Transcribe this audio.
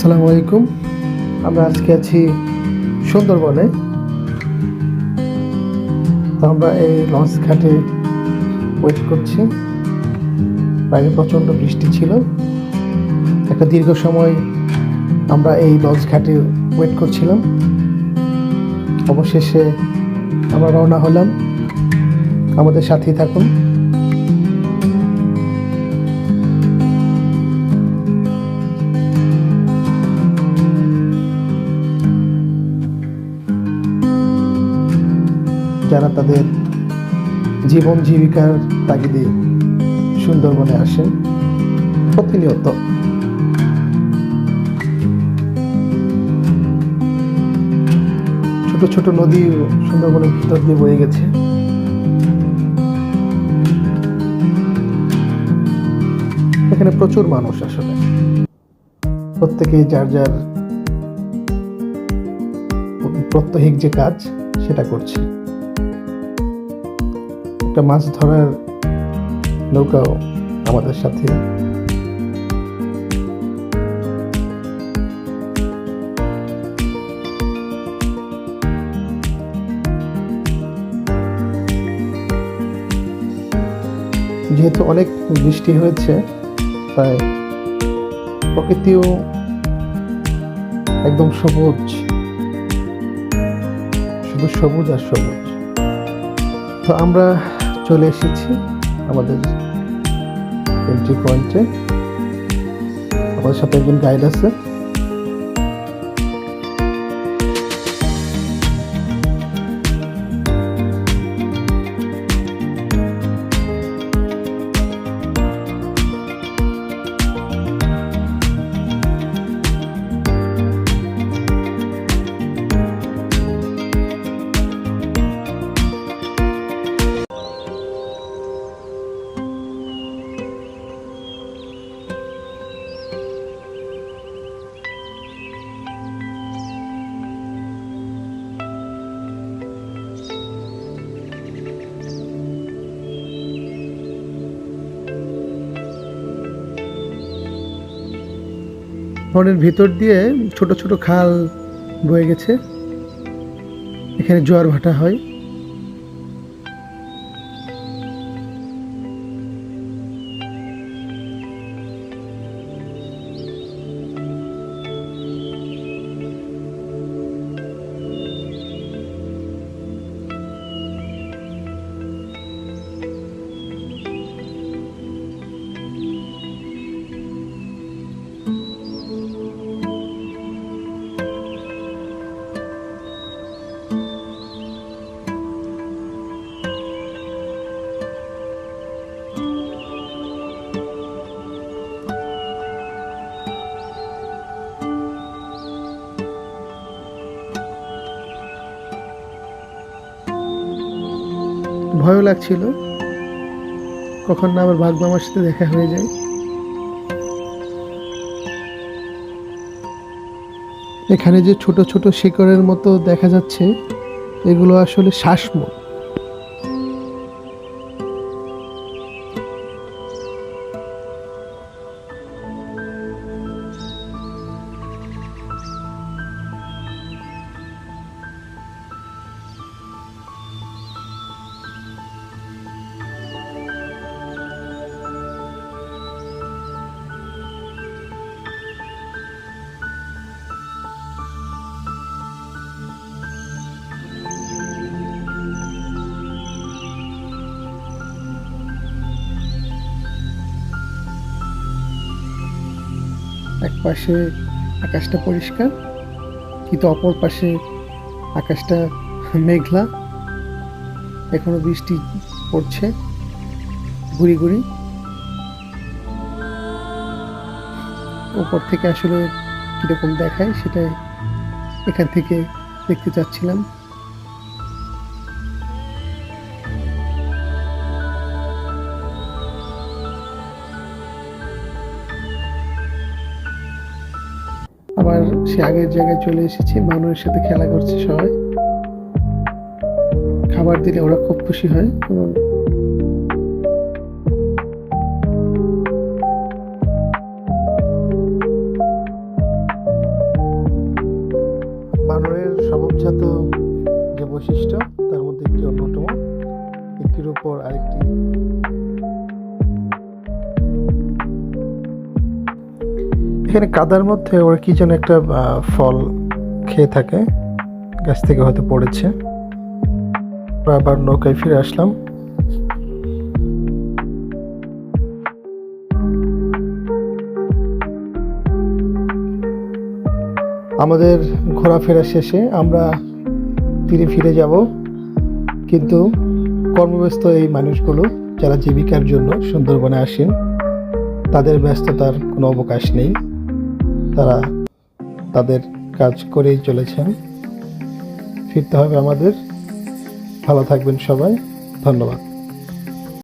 আসসালামু আলাইকুম। আমরা আজকে আছি সুন্দরবনে। তো আমরা এই লঞ্চ ঘাটে ওয়েট করছি। বাইরে প্রচণ্ড বৃষ্টি ছিল। একটা দীর্ঘ সময় আমরা এই লঞ্চ ঘাটে ওয়েট করছিলাম। অবশেষে আমরা রওনা হলাম। আমাদের সাথেই থাকুন। যারা তাদের জীবন জীবিকার তাগিদে সুন্দরবনে আসেন প্রতিনিয়ত, ছোট ছোট নদী সুন্দরবনের ভিতর দিয়ে বয়ে গেছে। এখানে প্রচুর মানুষ, আসলে প্রত্যেকে যার যার প্রত্যহিক যে কাজ সেটা করছে। একটা মাছ ধরার নৌকাও আমাদের সাথে। যেহেতু অনেক বৃষ্টি হয়েছে, তাই প্রকৃতিও একদম সবুজ, শুধু সবুজ আর সবুজ। তো আমরা চলে এসেছি আমাদের এন্ট্রি পয়েন্টে। আমাদের সাথে একজন গাইড আছে। বনের ভিতর দিয়ে ছোট ছোট খাল বয়ে গেছে। এখানে জোয়ার ভাটা হয়। ভয়ও লাগছিল, কখন না আবার বাঘ মামার সাথে দেখা হয়ে যায়। এখানে যে ছোট ছোট শিকড়ের মতো দেখা যাচ্ছে, এগুলো আসলে শ্বাসমূল। এক পাশে আকাশটা পরিষ্কার, কিন্তু অপর পাশে আকাশটা মেঘলা। এখনো বৃষ্টি পড়ছে গুড়ি গুড়ি। উপর থেকে আসলে কিরকম দেখায় সেটা এখান থেকে দেখতে চাচ্ছিলাম। আবার সে আগের জায়গায় চলে এসেছি। মানুষের সাথে খেলা করছে সবাই। খাবার দিলে ওরা খুব খুশি হয় এবং এখানে কাদার মধ্যে ওরা কি যেন একটা ফল খেয়ে থাকে, গাছ থেকে হয়তো পড়েছে। আমরা আবার নৌকায় ফিরে আসলাম। আমাদের ঘোরাফেরা শেষে আমরা তীরে ফিরে যাব, কিন্তু কর্মব্যস্ত এই মানুষগুলো যারা জীবিকার জন্য সুন্দরবনে আসেন, তাদের ব্যস্ততার কোনো অবকাশ নেই। তারা তাদের কাজ করেই চলেছেন। ফিরতে হবে আমাদের। ভালো থাকবেন সবাই। ধন্যবাদ।